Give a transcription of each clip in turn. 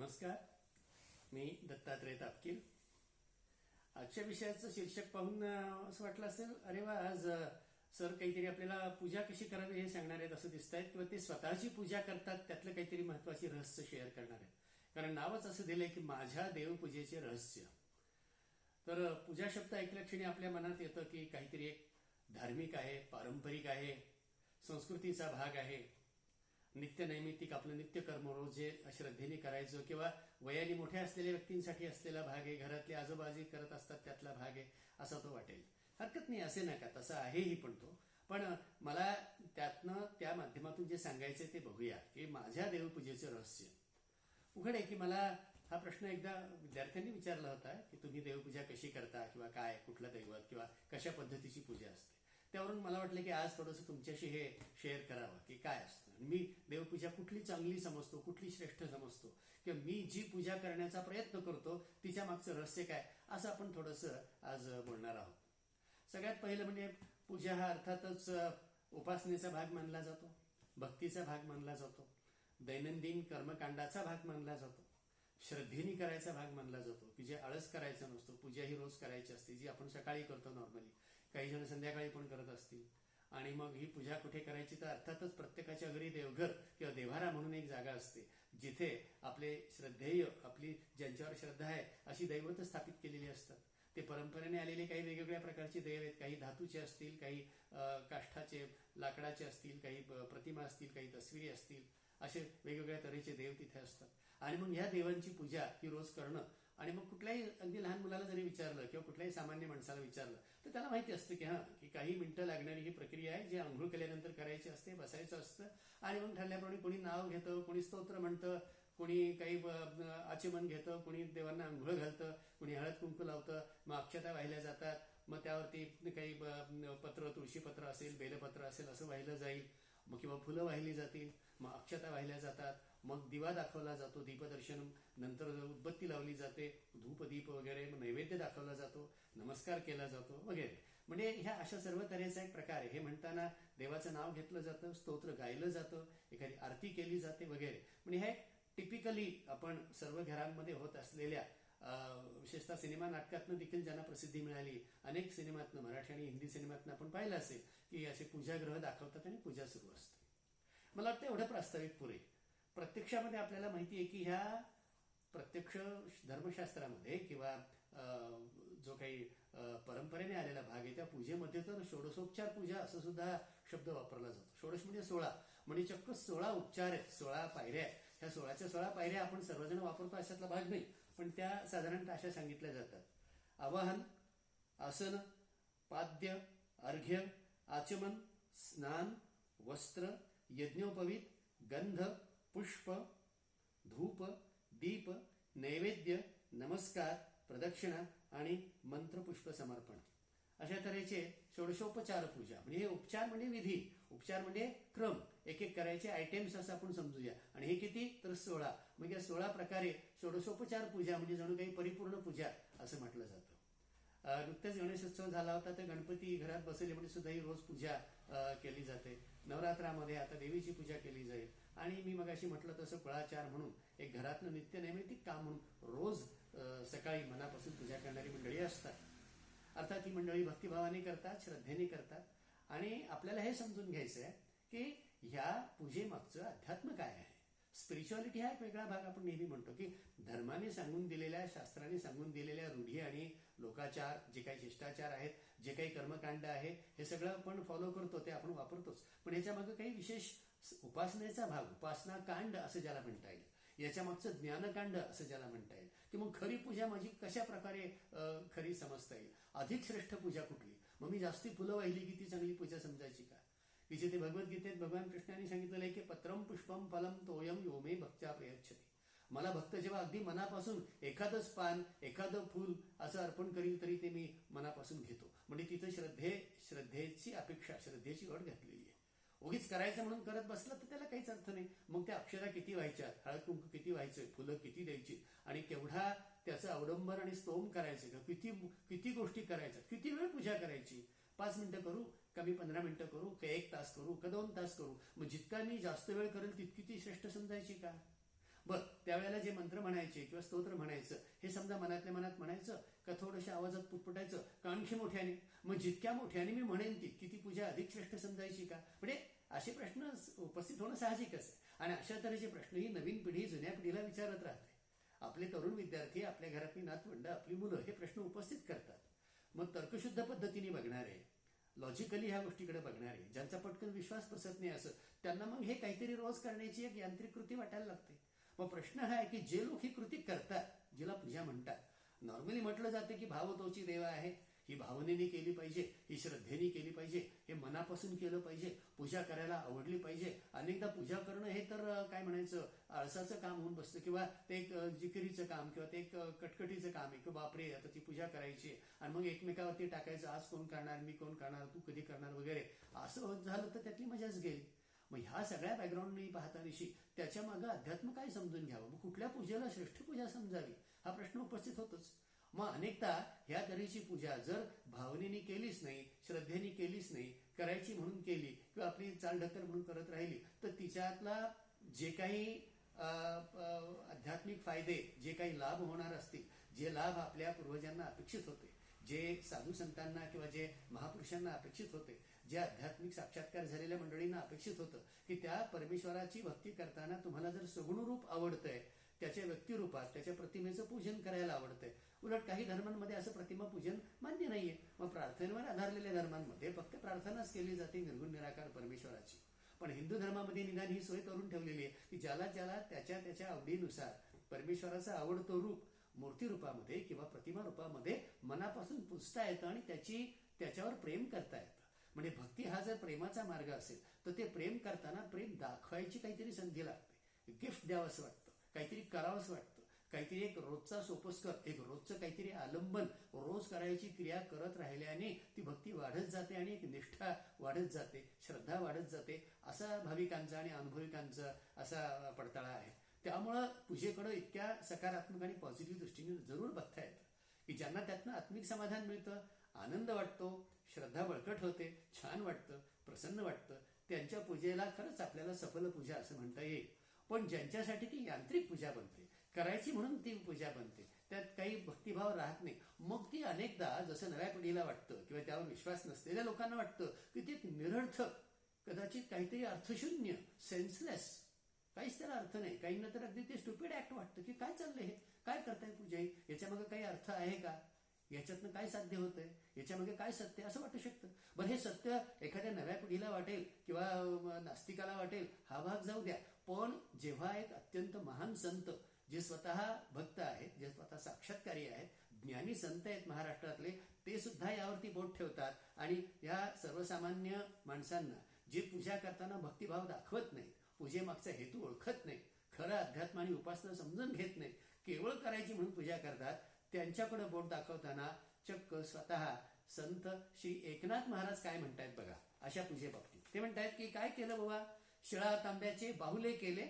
नमस्कार. मी दत्तात्रय तापकीर. आजच्या विषयाचं शीर्षक पाहून असं वाटलं असेल, अरे वा, आज सर काहीतरी आपल्याला पूजा कशी करावी हे सांगणार आहेत असं दिसत आहेत, किंवा ते स्वतःची पूजा करतात त्यातलं काहीतरी महत्वाची रहस्य शेअर करणार आहेत. कारण नावच असं दिलंय की माझ्या देवपूजेचे रहस्य. तर पूजा शब्द ऐकल्या क्षणी आपल्या मनात येतं की काहीतरी एक धार्मिक आहे, पारंपरिक आहे, संस्कृतीचा भाग आहे, नित्य नैमित्तिक आपलं नित्य कर्म रोज जे श्रद्धेने करायचं, किंवा वयाने मोठ्या असलेल्या व्यक्तींसाठी असलेला भाग आहे, घरातले आजोबाजी करत असतात त्यातला भाग आहे, असा तो वाटेल. हरकत नाही, असे नका, तसा आहेही पण तो. पण मला त्यातनं त्या माध्यमातून जे सांगायचंय ते बघूया की माझ्या देवपूजेचं रहस्य. उघड आहे की मला हा प्रश्न एकदा विद्यार्थ्यांनी विचारला होता की तुम्ही देवपूजा कशी करता, किंवा काय, कुठलं दैवत, किंवा कशा पद्धतीची पूजा असते. त्यावरून मला वाटलं की आज थोडंसं तुमच्याशी हे शेअर करावं की काय असतं, मी देवपूजा कुठली चांगली समजतो, कुठली श्रेष्ठ समजतो, किंवा मी जी पूजा करण्याचा प्रयत्न करतो तिच्या मागचं रहस्य काय, असं आपण थोडंसं आज बोलणार आहोत. सगळ्यात पहिलं म्हणजे पूजा हा अर्थातच उपासनेचा भाग मानला जातो, भक्तीचा भाग मानला जातो, दैनंदिन कर्मकांडाचा भाग मानला जातो, श्रद्धेने करायचा भाग मानला जातो की जे आळस करायचा नसतो. पूजा ही रोज करायची असते, जी आपण सकाळी करतो नॉर्मली, काही जण संध्याकाळी पण करत असतील. आणि मग ही पूजा कुठे करायची, तर अर्थातच प्रत्येकाच्या घरी देवघर किंवा देव्हारा म्हणून एक जागा असते जिथे आपले श्रद्धेय, आपली ज्यांच्यावर श्रद्धा आहे अशी दैवत स्थापित केलेली असतात. ते परंपरेने आलेले काही वेगवेगळ्या प्रकारचे दैव आहेत, काही धातूचे असतील, काही काष्ठाचे, लाकडाचे असतील, काही प्रतिमा असतील, काही तस्विरी असतील, असे वेगवेगळ्या तऱ्हेचे देव तिथे असतात. आणि मग ह्या देवांची पूजा ही रोज करणं, आणि मग कुठल्याही अगदी लहान मुलाला जरी विचारलं किंवा कुठल्याही सामान्य माणसाला विचारलं तर त्याला माहिती असतं की काही मिनिटं लागणारी ही प्रक्रिया आहे, जी आंघोळ केल्यानंतर करायची असते, बसायचं असतं. आणि मग ठरल्याप्रमाणे कोणी नाव घेतं, कोणी स्तोत्र म्हणतं, कोणी काही आचमन घेतं, कोणी देवांना आंघोळ घालतं, कोणी हळद कुंकू लावतं, मग अक्षता वाहिल्या जातात, मग त्यावरती काही पत्र, तुळशीपत्र असेल, बेलपत्र असेल असं वाहिलं जाईल, मग किंवा फुलं वाहिली जातील, मग अक्षता वाहिल्या जातात, मग दिवा दाखवला जातो, दीपदर्शन, नंतर उदबत्ती लावली जाते, धूप दीप वगैरे, मग नैवेद्य दाखवला जातो, नमस्कार केला जातो वगैरे. म्हणजे ह्या अशा सर्व तऱ्हेचा एक प्रकार आहे. हे म्हणताना देवाचं नाव घेतलं जातं, स्तोत्र गायलं जातं, एखादी आरती केली जाते वगैरे. म्हणजे हे टिपिकली आपण सर्व घरांमध्ये होत असलेल्या, विशेषतः सिनेमा नाटकातनं देखील ज्यांना प्रसिद्धी मिळाली, अनेक सिनेमातनं, मराठी आणि हिंदी सिनेमातनं आपण पाहिलं असेल की असे पूजागृह दाखवतात आणि पूजा सुरू असते. मला वाटतं एवढं प्रास्ताविक पुरे. प्रत्यक्षामध्ये आपल्याला माहिती आहे की ह्या प्रत्यक्ष धर्मशास्त्रामध्ये किंवा जो काही परंपरेने आलेला भाग आहे त्या पूजेमध्ये तर षोडशोपचार पूजा असं सुद्धा शब्द वापरला जातो. षोडश म्हणजे 16, म्हणजे चक्क 16 उपचार आहेत, 16 पायऱ्या आहेत. ह्या 16च्या 16 पायऱ्या आपण सर्वजण वापरतो अशातला भाग नाही, पण त्या साधारणतः अशा सांगितल्या जातात: आवाहन, आसन, पाद्य, अर्घ्य, आचमन, स्नान, वस्त्र, यज्ञोपवीत, गंध, पुष्प, धूप, दीप, नैवेद्य, नमस्कार, प्रदक्षिणा आणि मंत्रपुष्प समर्पण. अशा तऱ्हेचे षोडशोपचार पूजा. म्हणजे हे उपचार म्हणजे विधी, उपचार म्हणजे क्रम, एक एक करायचे आयटेम्स असं आपण समजूया. आणि हे किती, तर 16. मग या 16 प्रकारे षोडशोपचार पूजा म्हणजे जणू काही परिपूर्ण पूजा असं म्हटलं जातं. नुकताच गणेशोत्सव झाला होता, तर गणपती घरात बसले म्हणजे सुद्धा ही रोज पूजा केली जाते. नवरात्रामध्ये आता देवीची पूजा केली जाईल. आणि मी मगाशी म्हटलं तसं कुळाचार म्हणून एक घरातलं नित्य नैमित्तिक काम म्हणून रोज सकाळी मनापासून पूजा करणारी मंडळी असतात. अर्थात ही मंडळी भक्तिभावाने करतात, श्रद्धेने करतात. आणि आपल्याला हे समजून घ्यायचं आहे की ह्या पूजेमागचं अध्यात्म काय आहे. स्पिरिच्युअलिटी हा एक वेगळा भाग. आपण नेहमी म्हणतो की धर्माने सांगून दिलेल्या, शास्त्राने सांगून दिलेल्या रूढी आणि लोकाचार, जे काही शिष्टाचार आहेत, जे काही कर्मकांड आहे, हे सगळं आपण फॉलो करतो, ते आपण वापरतोच. पण ह्याच्यामागे काही विशेष उपासनेचा भाग, उपासना कांड असं ज्याला म्हणता येईल, याच्या मागचं ज्ञानकांड असं ज्याला म्हणता येईल, की मग खरी पूजा माझी कशा प्रकारे खरी समजता येईल, अधिक श्रेष्ठ पूजा कुठली, मग मी जास्ती फुलं वाहिली की ती चांगली पूजा समजायची का, की जिथे भगवद्गीतेत भगवान कृष्णाने सांगितलेलं आहे की पत्रम पुष्पम फलम तोयम योमे भक्त्या प्रयच्छति. मला भक्त जेव्हा अगदी मनापासून एखादंच पान, एखादं फूल असं अर्पण करील तरी ते मी मनापासून घेतो. म्हणजे तिथं श्रद्धेची अपेक्षा, श्रद्धेची अट घातलेली आहे. उगीच करायचं म्हणून करत बसलं तर त्याला काहीच अर्थ नाही. मग त्या अक्षरा किती व्हायच्या, हळद कुंकू किती व्हायचं, फुलं किती द्यायची, आणि केवढा त्याचं अवडंबर आणि स्तोम करायचं का, किती गोष्टी करायच्या, किती वेळ पूजा करायची. 5 मिनिटं करू का मी 15 मिनिटं करू का 1 तास करू का 2 तास करू. मग जितका मी जास्त वेळ करेल तितकी ती श्रेष्ठ समजायची का. बरं, त्यावेळेला जे मंत्र म्हणायचे किंवा स्तोत्र म्हणायचं हे समजा मनातल्या मनात म्हणायचं का थोडंशा आवाजात पुटपुटायचं का आणखी मोठ्याने? मग जितक्या मोठ्याने मी म्हणेन तितकी ती पूजा अधिक श्रेष्ठ समजायची का? म्हणजे असे प्रश्न उपस्थित होणं साहजिकच आहे. आणि अशा तऱ्हेचे प्रश्न ही नवीन पिढी जुन्या पिढीला विचारत राहते. आपले तरुण विद्यार्थी, आपल्या घरातली नातवंड, आपली मुलं हे प्रश्न उपस्थित करतात. मग तर्कशुद्ध पद्धतीने बघणारे, लॉजिकली ह्या गोष्टीकडे बघणारे, ज्यांचा पटकन विश्वास बसत नाही असं, त्यांना मग हे काहीतरी रोज करण्याची एक यांत्रिक कृती वाटायला लागते. मग प्रश्न हा आहे की जे लोक ही कृती करतात, जिला पूजा म्हणतात, नॉर्मली म्हटलं जातं की भावतोची देवा आहे, ही भावनेने केली पाहिजे, ही श्रद्धेने केली पाहिजे, हे मनापासून केलं पाहिजे, पूजा करायला आवडली पाहिजे. अनेकदा पूजा करणं हे तर काय म्हणायचं आळसाचं काम होऊन बसतं, किंवा ते एक जिकिरीचं काम, किंवा ते एक कटकटीचं काम आहे, किंवा बापरे आता ती पूजा करायची आणि मग एकमेकावरती टाकायचं, आज कोण करणार, मी कोण करणार, तू कधी करणार वगैरे, असं होत झालं तर त्यातली मजाच गेली. मग ह्या सगळ्या बॅकग्राऊंडनी पाहतानिशी त्याच्या मागे अध्यात्म काय समजून घ्यावं, मग कुठल्या पूजेला श्रेष्ठ पूजा समजावी हा प्रश्न उपस्थित होतोच. मग अनेकदा ह्या तऱ्हेची पूजा जर भावनेने केलीच नाही, श्रद्धेने केलीच नाही, करायची म्हणून केली किंवा आपली चालढकल म्हणून करत राहिली, तर तिच्यातला जे काही आध्यात्मिक फायदे, जे काही लाभ होणार असतील, जे लाभ आपल्या पूर्वजांना अपेक्षित होते, जे साधू संतांना किंवा जे महापुरुषांना अपेक्षित होते, जे आध्यात्मिक साक्षात्कार झालेल्या मंडळींना अपेक्षित होतं की त्या परमेश्वराची भक्ती करताना तुम्हाला जर सगुण रूप आवडतंय, त्याच्या व्यक्तिरूपात त्याच्या प्रतिमेचं पूजन करायला आवडतंय. उलट काही धर्मांमध्ये असं प्रतिमा पूजन मान्य नाहीये. मग प्रार्थनेवर आधारलेल्या धर्मांमध्ये फक्त प्रार्थनाच केली जाते निर्गुण निराकार परमेश्वराची. पण हिंदू धर्मामध्ये निदान ही सोय करून ठेवलेली आहे की ज्याला ज्याला त्याच्या त्याच्या आवडीनुसार परमेश्वराचं आवडतं रूप मूर्ती रूपामध्ये किंवा प्रतिमा रूपामध्ये मनापासून पुजता येतं आणि त्याच्यावर प्रेम करता येतं. म्हणजे भक्ती हा जर प्रेमाचा मार्ग असेल तर ते प्रेम करताना प्रेम दाखवायची काहीतरी संधी लागते, गिफ्ट द्यावंसं वाटतं, काहीतरी करावंसं वाटतं, काहीतरी एक रोजचा सोपस्कर, एक रोजचं काहीतरी आलंबन रोज करायची क्रिया करत राहिल्याने ती भक्ती वाढत जाते आणि एक निष्ठा वाढत जाते, श्रद्धा वाढत जाते, असा भाविकांचा आणि अनुभविकांचा असा पडताळा आहे. त्यामुळं पूजेकडं इतक्या सकारात्मक आणि पॉझिटिव्ह दृष्टीने जरूर बघता येतं की ज्यांना त्यातनं आत्मिक समाधान मिळतं, आनंद वाटतो, श्रद्धा बळकट होते, छान वाटतं, प्रसन्न वाटतं, त्यांच्या पूजेला खरंच आपल्याला सफल पूजा असं म्हणता येईल. पण ज्यांच्यासाठी ती यांत्रिक पूजा बनते, करायची म्हणून ती पूजा बनते, त्यात काही भक्तिभाव राहत नाही, मग ती अनेकदा जसं नव्या पिढीला वाटतं किंवा त्यावर विश्वास नसलेल्या लोकांना वाटतं की ते निरर्थक, कदाचित काहीतरी अर्थशून्य, सेन्सलेस, काहीच त्याला अर्थ नाही. काहींना तर अगदी ते स्टुपिड ऍक्ट वाटतं की काय चाललंय हे, काय करताय पूजा, याच्यामागे काही अर्थ आहे का, याच्यातनं काय साध्य होतंय, याच्यामागे काय सत्य, असं वाटू शकतं. बरं, हे सत्य एखाद्या नव्या पिढीला वाटेल किंवा नास्तिकाला वाटेल, हा भाग जाऊ द्या. पण जेव्हा एक अत्यंत महान संत, जे स्वतः भक्त आहेत, जे स्वतः साक्षात्कारी आहेत, ज्ञानी संत आहेत महाराष्ट्रातले, ते सुद्धा यावरती बोट ठेवतात आणि या सर्वसामान्य माणसांना जे पूजा करताना भक्तिभाव दाखवत नाहीत, पूजेमागचा हेतू ओळखत नाही, खरं अध्यात्म आणि उपासना समजून घेत नाही, केवळ करायची म्हणून पूजा करतात, त्यांच्याकडे बोट दाखवताना चक्क स्वतः संत श्री एकनाथ महाराज काय म्हणतायत बघा अशा पूजेबाबतीत. ते म्हणतायत की काय केलं बाबा, शिळा तांब्याचे बाहुले केले.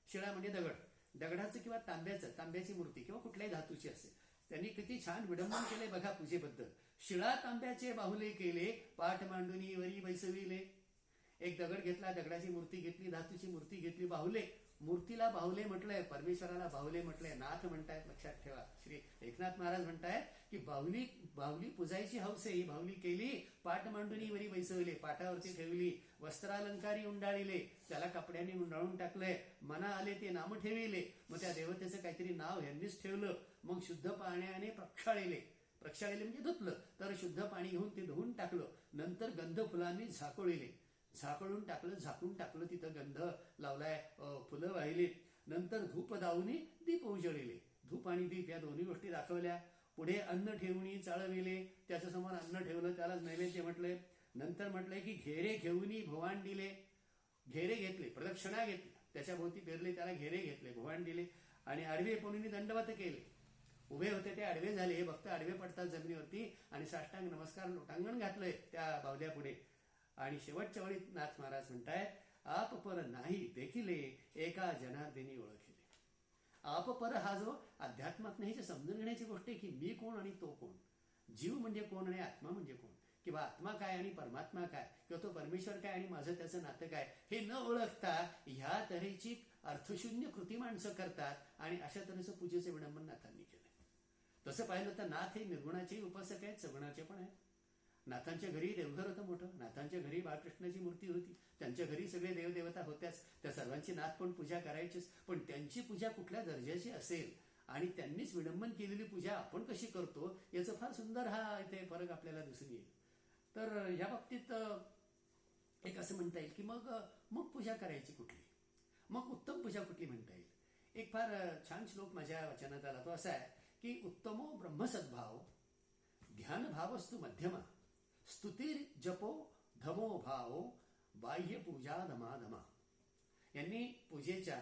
शिळा म्हणजे दगड, दगडाचं किंवा तांब्याची मूर्ती किंवा कुठल्याही धातूची असेल, त्यांनी किती छान विडंबन केले बघा पूजेबद्दल. शिळा तांब्याचे बाहुले केले, पाठ मांडुनी वरी बैसविले. एक दगड घेतला, दगडाची मूर्ती घेतली, धातूची मूर्ती घेतली, बाहुले, मूर्तीला बाहुले म्हटलंय, परमेश्वराला बाहुले म्हटलंय, नाथ म्हणतायत. लक्षात ठेवा, श्री एकनाथ महाराज म्हणतायत की बाहुली पुजायची हौस आहे, ही बाहुली केली, पाठ मांडुनी वरी बैसवले, पाठावरती ठेवली, वस्त्रालंकारी उंडाळिले, त्याला कपड्यांनी उंडाळून टाकलंय, मना आले ते नाम ठेविले, मग त्या देवतेचं काहीतरी नाव ह्यांनीच ठेवलं, मग शुद्ध पाण्याने प्रक्षाळिले म्हणजे धुतलं, तर शुद्ध पाणी घेऊन ते धुवून टाकलं, नंतर गंध फुलांनी झाकोळिले, झाकळून टाकलं, झाकून टाकलं, तिथं गंध लावलाय, फुलं वाहिली, नंतर धूप दावूनी दीप उजळिले. धूप आणि दीप या दोन्ही गोष्टी दाखवल्या. पुढे अन्न ठेवणी चाळविले, त्याच्यासमोर अन्न ठेवलं, त्यालाच नैवेद्य म्हटलंय. नंतर म्हटलंय की घेरे घेऊनी भोवांडिले, घेरे घेतले, प्रदक्षिणा घेतली, त्याच्या भोवती पेरले, त्याला घेरे घेतले, भोवांडिले, आणि आडवे पणूनी दंडवत केले. उभे होते ते आडवे झाले, हे भक्त आडवे पडतात जमिनीवरती आणि साष्टांग नमस्कार लोटांगण घातलंय त्या बावल्या पुढे. आणि शेवटच्या वेळी नाथ महाराज म्हणतायत, आप पर नाही देखिले एका जनार्दनी ओळखिले. आप पर हा जो अध्यात्मात नाही जे समजून घेण्याची गोष्ट आहे की मी कोण आणि तो कोण, जीव म्हणजे कोण आणि आत्मा म्हणजे कोण, किंवा आत्मा काय आणि परमात्मा काय किंवा तो परमेश्वर काय आणि माझं त्याचं नातं काय हे न ओळखता ह्या तऱ्हेची अर्थशून्य कृती माणसं करतात आणि अशा तऱ्हेचं पूजेचं विडंबन नाथांनी केलंय. तसं पाहिलं तर नाथ हे निर्गुणाचेही उपासक आहेत, सगुणाचे पण आहेत. नाथांच्या घरी देवघर होतं मोठं, नाथांच्या घरी बाळकृष्णाची मूर्ती होती, त्यांच्या घरी सगळे देवदेवता होत्याच, त्या सर्वांची नाथ पण पूजा करायचीच. पण त्यांची पूजा कुठल्या दर्जाची असेल आणि त्यांनीच विडंबन केलेली पूजा आपण कशी करतो याचं फार सुंदर हा इथे फरक आपल्याला दिसून येईल. तर या बाबतीत एक असं म्हणता येईल की मग मग पूजा करायची कुठली, मग उत्तम पूजा कुठली म्हणता येईल. एक फार छान श्लोक माझ्या वचनात आला, तो असा आहे की उत्तमो ब्रह्मसद्भाव ध्यान भावस्तु मध्यमा स्तुतीर जपो धमो भाव बाह्य पूजा धमाधमा. यांनी पूजेच्या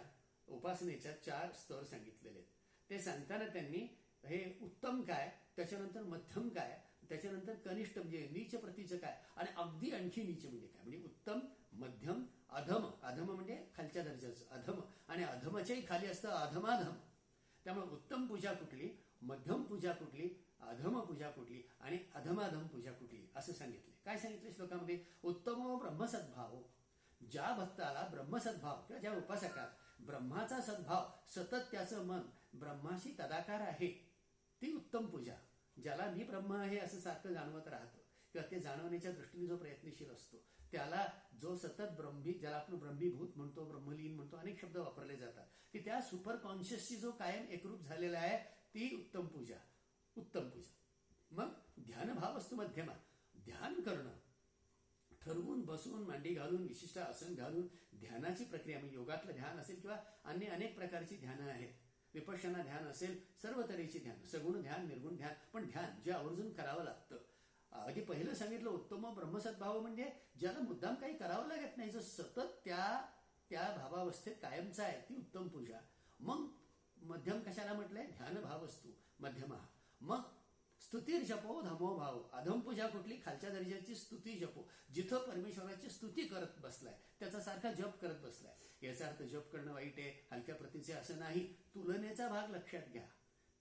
उपासनेच्या 4 स्तर सांगितलेले आहेत. ते सांगताना त्यांनी हे उत्तम काय, त्याच्यानंतर मध्यम काय, त्याच्यानंतर कनिष्ठ म्हणजे नीच प्रतीचं काय आणि अगदी आणखी नीच म्हणजे काय, म्हणजे उत्तम, मध्यम, अधम. अधम म्हणजे खालच्या दर्जाचं अधम आणि अधमच्याही खाली असतं अधमाधम. त्यामुळे उत्तम पूजा कुठली, मध्यम पूजा कुठली, अधम पूजा कुठली आणि अधमाधम पूजा कुठली असं सांगितले. काय सांगितले श्लोकामध्ये, उत्तम ब्रह्मसद्भाव, ज्या भक्ताला ब्रह्मसद्भाव किंवा ज्या उपासकात ब्रह्माचा सद्भाव सतत त्याचं मन ब्रह्माशी तदाकार आहे ती उत्तम पूजा. ज्याला मी ब्रह्म आहे असं सारखं जाणवत राहतं किंवा ते जाणवण्याच्या दृष्टीने जो प्रयत्नशील असतो त्याला जो सतत ब्रह्मी, ज्याला आपण ब्रह्मीभूत म्हणतो, ब्रह्मलीन म्हणतो, अनेक शब्द वापरले जातात की त्या सुपर कॉन्शियसची जो कायम एकरूप झालेला आहे ती उत्तम पूजा. उत्तम पूजा. मग ध्यानभाव असतो मध्यमा, ध्यान करणं, ठरवून बसून मांडी घालून विशिष्ट आसन घालून ध्यानाची प्रक्रिया, म्हणजे योगातलं ध्यान असेल किंवा अन्य अनेक प्रकारची ध्यानं आहेत, विपश्यना ध्यान असेल, सर्व तऱ्हेची ध्यान, सगुण ध्यान, निर्गुण ध्यान, पण ध्यान जे आवर्जून करावं लागतं. आधी पहिलं सांगितलं उत्तम ब्रह्मसद्भाव म्हणजे ज्याला मुद्दाम काही करावं लागत नाही, जो सतत त्या भावावस्थेत कायमचा आहे ती उत्तम पूजा. मग मध्यम कशाला म्हटलंय, ध्यान भाव असतो मध्यमा. मग स्तुतीर जपो धमो भाव, अधम पूजा कुठली, खालच्या दर्जाची स्तुती जपो, जिथं परमेश्वराची स्तुती करत बसलाय त्याचा सारखा जप करत बसलाय. याचा अर्थ जप करणं वाईट आहे, हलक्या प्रतीचे असं नाही, तुलनेचा भाग लक्षात घ्या.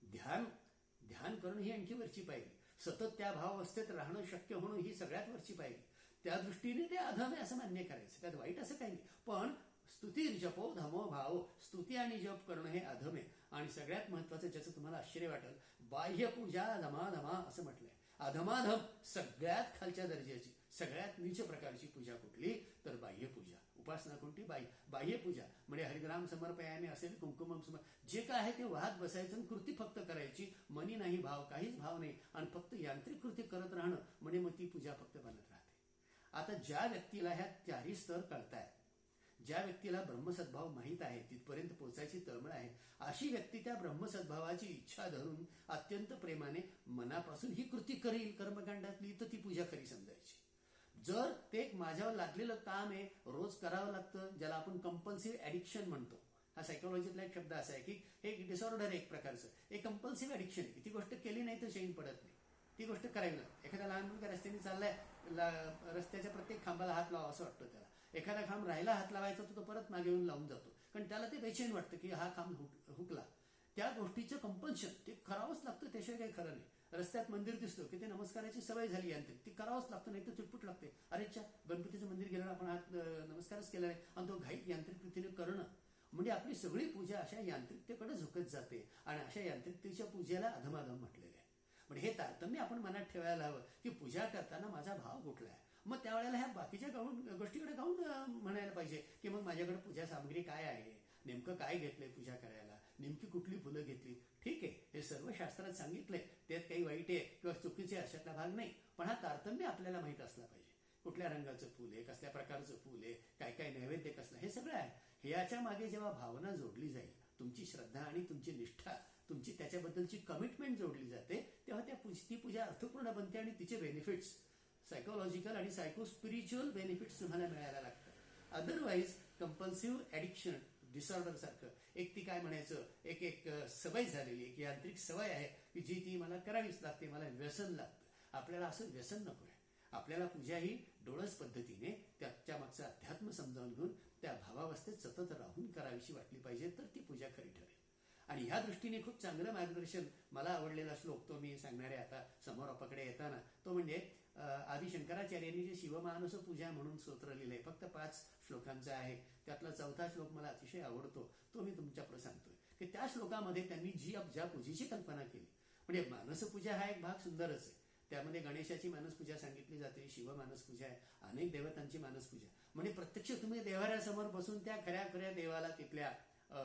ध्यान करणं ही आणखी वरची पाहिजे, सतत त्या भावावस्थेत राहणं शक्य होणं ही सगळ्यात वरची पाहिजे. त्या दृष्टीने ते अधम आहे असं मान्य करायचं, त्यात वाईट असं काही नाही. पण स्तुतीर जपो धमो भाव, स्तुती आणि जप करणं हे अधम आहे. आणि सगळ्यात महत्वाचं ज्याचं तुम्हाला आश्चर्य वाटेल, बाह्य पूजा धमाधमा असं म्हटलंय. अधमाधम सगळ्यात खालच्या दर्जाची, सगळ्यात नीच प्रकारची पूजा कुठली तर बाह्य पूजा. उपासना कोणती, बाह्य पूजा. म्हणजे हरिग्राम समर्पयामी असेल, कुंकुमम जे काय आहे ते वाहत बसायचं आणि कृती फक्त करायची, मनी नाही भाव, काहीच भाव नाही आणि फक्त यांत्रिक कृती करत राहणं, म्हणजे मग ती पूजा फक्त बनत राहते. आता ज्या व्यक्तीला ह्या 4 स्तर कळतायत, ज्या व्यक्तीला ब्रह्मसद्भाव माहीत आहे, तिथपर्यंत पोहोचायची तळमळ आहे, अशी व्यक्ती त्या ब्रह्मसद्भावाची इच्छा धरून अत्यंत प्रेमाने मनापासून ही कृती करील कर्मकांडातली, तर ती पूजा खरी समजायची. जर ते एक माझ्यावर लागलेलं काम आहे, रोज करावं लागतं, ज्याला आपण कंपल्सिव्ह ऍडिक्शन म्हणतो. हा सायकोलॉजीतला एक शब्द असा आहे की हे डिसऑर्डर आहे एक प्रकारचं, एक कंपल्सिव्ह ऍडिक्शन आहे. ती गोष्ट केली नाही तर चैन पडत नाही, ती गोष्ट करावी लागते. एखादा लहान मुलगा रस्त्याने चाललाय, रस्त्याच्या प्रत्येक खांबाला हात लावा असं वाटतं त्याला, एखादा खांब राहिला हात लावायचा तर तो परत मागे येऊन लावून जातो, कारण त्याला ते बेचैन वाटतं की हा खांब हुकला. त्या गोष्टीचं कंपल्शन ते करावंच लागतं, त्याशिवाय काही खरं नाही. रस्त्यात मंदिर दिसतो की ते नमस्काराची सवय झाली यांत्रिक, ती करावंच लागतं, नाही तर चुटपुट लागते. अरेच्या गणपतीचं मंदिर गेल्यावर आपण हात नमस्कारच केला नाही आणि तो घाईत यांत्रिक रीतीने करणं, म्हणजे आपली सगळी पूजा अशा यांत्रिकतेकडे झुकत जाते आणि अशा यांत्रिकतेच्या पूजेला अधमाधम म्हटलेले आहे. म्हणजे हे तारतम्य आपण मनात ठेवायला हवं की पूजा करताना माझा भाव कुठला आहे. मग त्यावेळेला ह्या बाकीच्या गोष्टीकडे गाऊन म्हणायला पाहिजे की मग माझ्याकडे पूजा सामग्री काय आहे, नेमकं काय घेतलंय पूजा करायला, नेमकी कुठली फुलं घेतली. ठीक आहे, हे सर्व शास्त्रात सांगितलंय, त्यात काही वाईट आहे किंवा चुकीचे अशातला भाग नाही, पण हा तारतम्य आपल्याला माहित असला पाहिजे. कुठल्या रंगाचं फुल आहे, कसल्या प्रकारचं फुल आहे, काय काय नैवेद्य कसला, हे सगळं आहे. याच्या मागे जेव्हा भावना जोडली जाईल, तुमची श्रद्धा आणि तुमची निष्ठा, तुमची त्याच्याबद्दलची कमिटमेंट जोडली जाते, तेव्हा ती पूजा अर्थपूर्ण बनते आणि तिचे बेनिफिट्स, सायकोलॉजिकल आणि सायको स्पिरिच्युअल बेनिफिट्स तुम्हाला मिळायला लागतात. अदरवाईज कंपल्सिव्ह ऍडिक्शन डिसऑर्डर सारखं एक ती काय म्हणायचं, एक सवय झालेली, एक यांत्रिक सवय आहे की जी ती मला करावीच लागते, मला व्यसन लागतं. आपल्याला असं व्यसन नको आहे. आपल्याला पूजा ही डोळस पद्धतीने त्याच्या मागचं अध्यात्म समजावून घेऊन त्या भावावस्थेत सतत राहून करावीशी वाटली पाहिजे, तर ती पूजा खरी ठरेल. आणि ह्या दृष्टीने खूप चांगलं मार्गदर्शन मला आवडलेला श्लोक तो मी सांगणारे आता समोर आपल्याकडे येताना, तो म्हणजे आदि शंकराचार्यांनी जे शिवमानस पूजा म्हणून स्तोत्र लिहिलंय, फक्त 5 श्लोकांचं आहे. त्यातला 4था श्लोक मला अतिशय आवडतो, तो मी तुमच्यापुढे सांगतोय की त्या श्लोकामध्ये त्यांनी ज्या पूजेची कल्पना केली, म्हणजे मानसपूजा हा एक भाग सुंदरच आहे. त्यामध्ये गणेशाची मानसपूजा सांगितली जाते, शिव मानसपूजा आहे, अनेक देवतांची मानसपूजा. म्हणजे प्रत्यक्ष तुम्ही देवाऱ्यासमोर बसून त्या खऱ्या देवाला, तिथल्या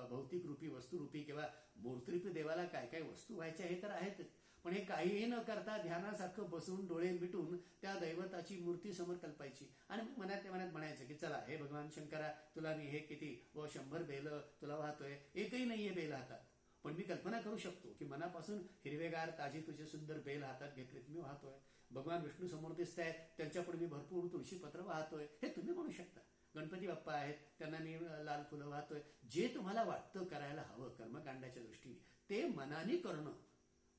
भौतिक रूपी, वस्तुरूपी किंवा मूर्तिरूपी देवाला काय काय वस्तू व्हायच्या हे तर आहेतच, पण हे काहीही न करता ध्यानासारखं बसून डोळे मिटून त्या दैवताची मूर्ती समोर कल्पायची आणि मनात म्हणायचं की चला हे भगवान शंकरा, तुला मी हे किती 100 बेल तुला वाहतोय, एकही नाहीये बेल हातात, पण मी कल्पना करू शकतो की मनापासून हिरवेगार ताजी तुझे सुंदर बेल हातात घेतलेत मी वाहतोय. भगवान विष्णू समोर दिसत आहेत, त्यांच्यापुढे मी भरपूर तुळशीपत्र वाहतोय, हे तुम्ही म्हणू शकता. गणपती बाप्पा आहेत, त्यांना मी लाल फुलं वाहतोय. जे तुम्हाला वाटतं करायला हवं कर्मकांडाच्या दृष्टीने, ते मनाने करणं,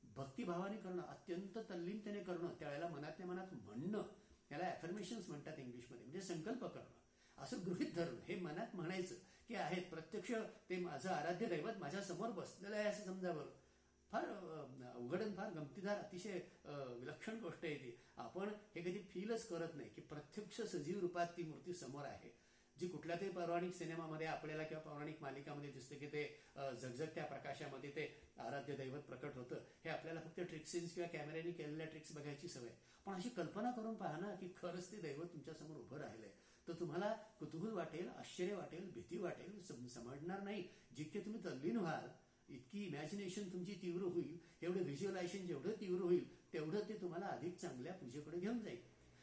भक्तिभावाने करणं, अत्यंत तल्लीनतेने करणं, त्यावेळेला मनातल्या मनात म्हणणं, याला ॲफर्मेशन्स म्हणतात इंग्लिशमध्ये, म्हणजे संकल्प करणं, असं गृहीत धरणं, हे मनात म्हणायचं की आहेत प्रत्यक्ष ते माझं आराध्य दैवत माझ्या समोर बसलेलं आहे असं समजावं. फार अवघड आणि फार गमतीदार, अतिशय विलक्षण गोष्ट आहे ती. आपण हे कधी फीलच करत नाही की प्रत्यक्ष सजीव रूपात ती मूर्ती समोर आहे, जी कुठल्या तरी पौराणिक सिनेमामध्ये आपल्याला किंवा पौराणिक मालिकामध्ये दिसतं की ते झगझगत्या प्रकाशामध्ये ते आराध्य दैवत प्रकट होतं. हे आपल्याला फक्त ट्रिक सीन्स किंवा कॅमेऱ्याने केलेल्या ट्रिक्स बघायची सवय, पण अशी कल्पना करून पहा ना की खरंच ते दैवत तुमच्यासमोर उभं राहिलंय, तर तुम्हाला कुतूहल वाटेल, आश्चर्य वाटेल, भीती वाटेल, समजणार नाही. जितके तुम्ही तल्लीन व्हाल, इतकी इमॅजिनेशन तुमची तीव्र होईल, एवढं व्हिज्युअलायझेशन जेवढं तीव्र होईल, तेवढं ते तुम्हाला अधिक चांगल्या पूजेकडे घेऊन जाईल.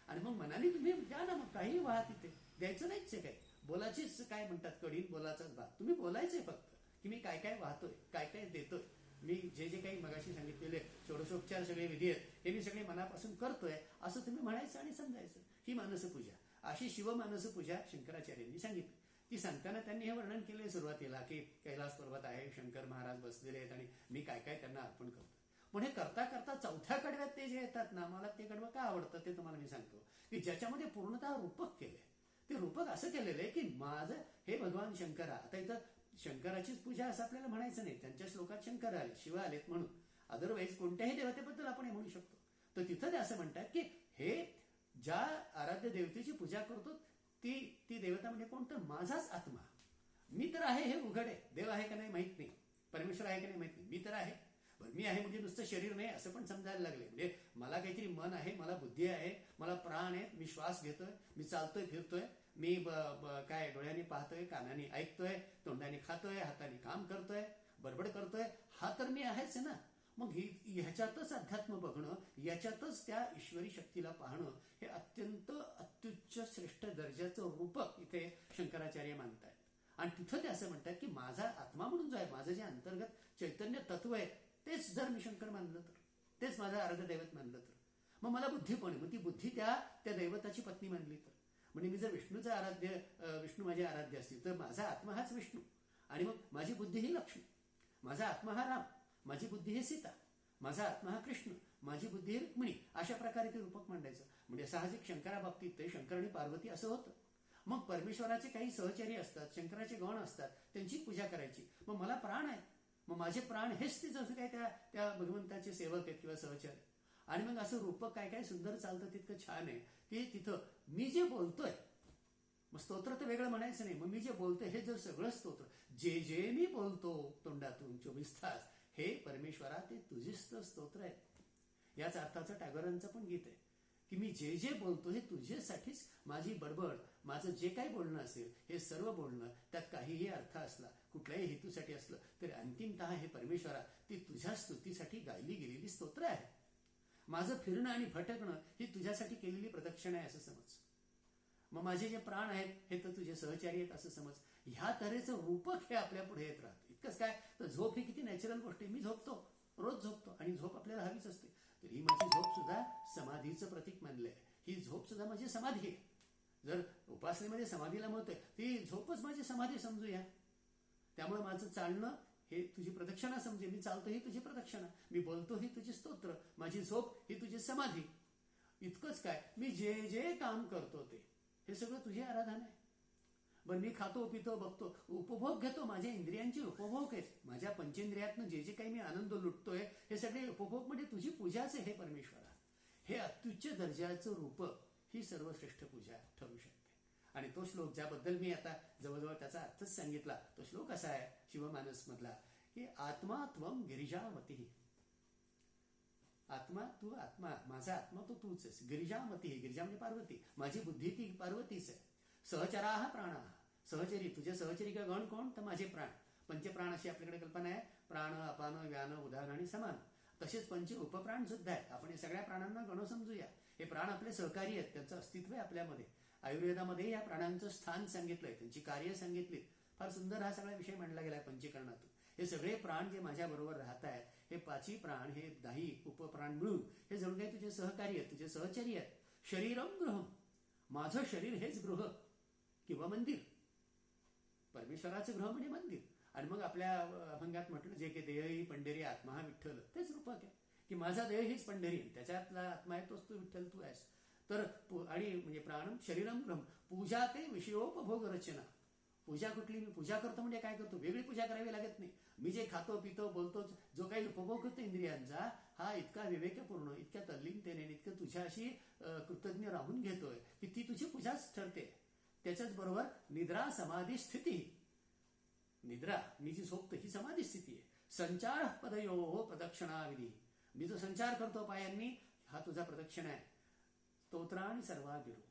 आणि मग मनाने तुम्ही द्या ना, मग काही व्हा, तिथे द्यायचं नाहीच आहे काय. बोलाचीच काय म्हणतात, कढीत बोलाचाच भात. तुम्ही बोलायचंय फक्त की मी काय काय वाहतोय, काय काय देतोय, मी जे काही मगाशी सांगितलेले षोडशोपचार सगळे विधी आहेत, हे मी सगळे मनापासून करतोय, असं तुम्ही म्हणायचं आणि समजायचं. ही मानसपूजा, अशी शिवमानसपूजा शंकराचार्यांनी सांगितली. ती सांगताना त्यांनी हे वर्णन केलंय सुरुवातीला की कैलास पर्वत आहे, शंकर महाराज बसलेले आहेत आणि मी काय काय त्यांना अर्पण करतो. पण हे करता करता 4थ्या कडव्यात ते जे येतात ना, मला ते कडवं का आवडतं ते तुम्हाला मी सांगतो की ज्याच्यामध्ये पूर्णतः रूपक केलंय. ते रूपक असं केलेलं आहे की माझं हे भगवान शंकरा, आता इथं शंकराचीच पूजा असं आपल्याला म्हणायचं नाही, त्यांच्या श्लोकात शंकर आले, शिव आलेत म्हणून, अदरवाईज कोणत्याही देवतेबद्दल आपण हे म्हणू शकतो. तर तिथं ते असं म्हणतात की हे ज्या आराध्य देवतेची पूजा करतो ती देवता म्हणजे कोणतं, माझाच आत्मा. मी तर आहे हे उघड आहे, देव आहे का नाही माहित नाही, परमेश्वर आहे का नाही माहित नाही, मी तर आहे. बरं, मी आहे म्हणजे नुसतं शरीर नाही असं पण समजायला लागले. म्हणजे मला काहीतरी मन आहे, मला बुद्धी आहे, मला प्राण आहे, मी श्वास घेतोय, मी चालतोय फिरतोय, मी काय डोळ्याने पाहतोय, कानाने ऐकतोय, तोंडाने खातोय, हाताने काम करतोय, बडबड करतोय, हा तर मी आहेच ना. मग ह्याच्यातच अध्यात्म बघणं, याच्यातच त्या ईश्वरी शक्तीला पाहणं, हे अत्यंत अत्युच्च श्रेष्ठ दर्जाचं रूपक इथे शंकराचार्य मानतायत. आणि तिथं ते असं म्हणतात की माझा आत्मा म्हणून जो आहे, माझं जे अंतर्गत चैतन्य तत्व आहे, तेच जर मी शंकर मानलं तर, तेच माझं आराध्य दैवत मानलं तर, मग मला बुद्धी पण आहे. मग ती बुद्धी त्या दैवताची पत्नी मानली तर, म्हणजे मी जर विष्णू माझे आराध्य असतील तर माझा आत्मा हाच विष्णू, आणि मग माझी बुद्धी ही लक्ष्मी, माझा आत्मा हा राम, माझी बुद्धी ही सीता, माझा आत्मा हा कृष्ण, माझी बुद्धी ही रुक्मिणी. अशा प्रकारे ते रूपक मांडायचं. म्हणजे साहजिक शंकराबाबतीत ते शंकर आणि पार्वती असं होतं. मग परमेश्वराचे काही सहचारी असतात, शंकराचे गण असतात, त्यांची पूजा करायची. मग मला प्राण आहे, मग माझे प्राण हेच ते जसं काय त्या भगवंताचे सेवक आहेत किंवा सहचारी. आणि मग असं रूपक काय काय सुंदर चालतं, तितकं छान आहे की तिथं मी जे बोलतोय, मग स्तोत्र तर वेगळं म्हणायचं नाही, मग मी जे बोलतोय हे जर सगळं स्तोत्र, जे मी बोलतो तोंडातून 24 तास, हे परमेश्वरा ते तुझीच स्तोत्र आहे. याच अर्थाचं टागोरांचं पण गीत आहे की मी जे बोलतो हे तुझ्यासाठीच, माझी बडबड, माझं जे काही बोलणं असेल, हे सर्व बोलणं, त्यात काहीही अर्थ असला, कुठल्याही हेतूसाठी असलं तरी अंतिमतः हे परमेश्वरा ती तुझ्या स्तुतीसाठी गायली गेलेली स्तोत्र आहे. माझं फिरणं आणि भटकणं ही तुझ्यासाठी केलेली प्रदक्षिणा आहे असं समज. मग माझे जे प्राण आहेत हे तर तुझे सहचारी आहेत असं समज. ह्या तऱ्हेचं रूपक हे आपल्या पुढे येत राहतं. इतकंच काय, तर झोप ही किती नॅचरल गोष्ट आहे. मी झोपतो, रोज झोपतो, आणि झोप आपल्याला हवीच असते. तर ही माझी झोप सुद्धा समाधीचं प्रतीक मानलंय. ही झोप सुद्धा माझी समाधी आहे. जर उपासनेमध्ये समाधीला म्हणतोय, ती झोपच माझी समाधी समजूया. त्यामुळे माझं चालणं हे तुझी प्रदक्षिणा समजे. मी चालतो ही तुझी प्रदक्षिणा, मी बोलतो ही तुझी स्तोत्र, माझी झोप ही तुझी समाधी. इतकंच काय, मी जे काम करतो ते हे सगळं तुझी आराधना आहे. बरं, मी खातो, पितो, बघतो, उपभोग घेतो, माझ्या इंद्रियांचे उपभोग आहेत. माझ्या पंचेंद्रियातनं जे काही मी आनंद लुटतोय हे सगळे उपभोग म्हणजे तुझी पूजाच आहे हे परमेश्वरा. हे अत्युच्च दर्जाचं रूप ही सर्वश्रेष्ठ पूजा ठरू शकते. आणि तो श्लोक ज्याबद्दल मी आता जवळजवळ त्याचा अर्थच सांगितला, तो श्लोक असा आहे शिवमानस मधला की आत्मा त्वम गिरिजामती. आत्मा तू आत्मा, माझा आत्मा तो तूच आहेस. गिरिजामती, गिरिजा म्हणजे पार्वती, माझी बुद्धी ती पार्वतीच आहे. सहचराः प्राणाः, सहचरी तुझे सहचरी का गण कोण, तर माझे प्राण. पंचप्राण अशी आपल्याकडे कल्पना आहे. प्राण, अपान, व्यान, उदान आणि समान. तसेच पंच उपप्राण सुद्धा आहेत. आपण या सगळ्या प्राणांना गण समजूया. हे प्राण आपले सहकारी आहेत, त्यांचं अस्तित्व आहे आपल्यामध्ये. आयुर्वेदामध्ये या प्राणांचं स्थान सांगितलंय, त्यांची कार्य सांगितली. फार सुंदर हा सगळा विषय मांडला गेलाय पंचकरणातून. हे सगळे प्राण जे माझ्या बरोबर राहत आहेत, हे 5 प्राण, हे 10 उपप्राण मिळून हे जणू काही तुझे सहकारी आहेत, तुझे सहचरी आहेत. शरीरम गृहम, माझं शरीर हेच गृह किंवा मंदिर. परमेश्वराचं गृह म्हणजे मंदिर. आणि मग आपल्या अभंगात म्हटलं जे की देह पंढरी आत्मा हा विठ्ठल, तेच रूपक आहे की माझा देह हीच पंढरी, त्याच्यातला आत्मा आहे तोच तू विठ्ठल तू आहेस. तर आणि म्हणजे प्राणम शरीरम ब्रह्म, पूजा ते विषयोपभोग रचना. पूजा कुठली, मी पूजा करतो म्हणजे काय करतो, वेगळी पूजा करावी लागत नाही. मी जे खातो पितो बोलतो, जो काही उपभोग करतो इंद्रियांचा, हा इतका विवेकपूर्ण, इतक्या तल्लीनतेने, इतकं तुझ्याशी कृतज्ञ राहून घेतोय की ती तुझी पूजाच ठरते. त्याच्याच बरोबर निद्रा समाधी स्थिती. निद्रा, मी जी झोपतो ही समाधी स्थिती आहे. संचार पदयो प्रदक्षिणाविधी, मी जो संचार करतो पायांनी, हा तुझा प्रदक्षिणा आहे. स्तोत्र आणि सर्वागिरो,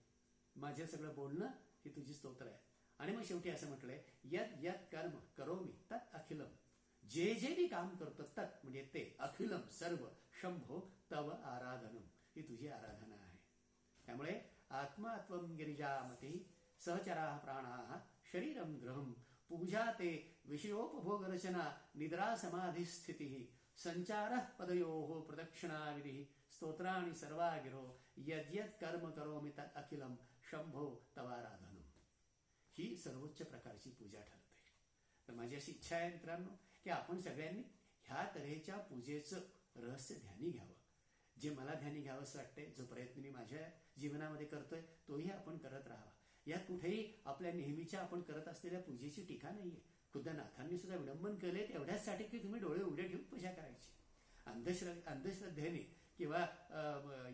माझे सगळं बोलणं ही तुझी स्तोत्र आहे. आणि मग शेवटी असं म्हटलंय यद यद कर्म करोमी तत् अखिलम, जे जे मी काम करतो तत् म्हणजे ते, अखिलम सर्व, शंभो तव आराधनम, ही तुझी आराधना आहे. त्यामुळे आत्मा त्वं गिरिजामती, सहचराः प्राणाः शरीरम गृहम, पूजा ते विषयोपभोग रचना, निद्रा समाधी स्थिती, संचार पदयो प्रदक्षिणाविधी, स्तोत्राणि सर्वागिरो, यद्यद कर्म करोमि तत् अखिलम शंभो तवाराधनम. ही सर्वोच्च प्रकारची पूजा ठरते. तर माझी अशी इच्छा आहे मित्रांनो की आपण सगळ्यांनी ह्या तऱ्हेच्या पूजेचं रहस्य ध्यानी घ्यावं. जे मला ध्यानी घ्यावं असं वाटतंय, जो प्रयत्न मी माझ्या जीवनामध्ये करतोय, तोही आपण करत राहावा. यात कुठेही आपल्या नेहमीच्या आपण करत असलेल्या पूजेची टीका नाहीये. खुद्द नाथांनी सुद्धा विडंबन केले एवढ्याचसाठी की तुम्ही डोळे उघडे ठेवून पूजा करायची. अंधश्रद्धेने किंवा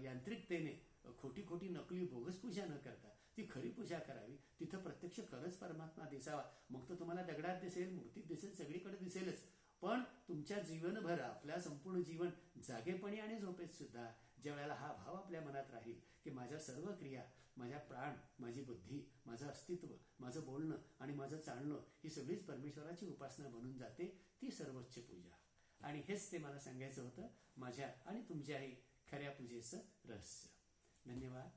यांत्रिकतेने खोटी खोटी नकली बोगस पूजा न करता ती खरी पूजा करावी. तिथं प्रत्यक्ष खरंच परमात्मा दिसावा. मग तो तुम्हाला दगडात दिसेल, मूर्तीत दिसेल, सगळीकडे दिसेलच. पण तुमच्या जीवनभर, आपल्या संपूर्ण जीवन जागेपणी आणि झोपेत सुद्धा ज्या वेळेला हा भाव आपल्या मनात राहील की माझ्या सर्व क्रिया, माझ्या प्राण, माझी बुद्धी, माझं अस्तित्व, माझं बोलणं आणि माझं चालणं ही सगळीच परमेश्वराची उपासना बनून जाते, ती सर्वोच्च पूजा. आणि हेच ते मला सांगायचं होतं माझ्या आणि तुमच्याही खऱ्या पूजेचं रहस्य. धन्यवाद.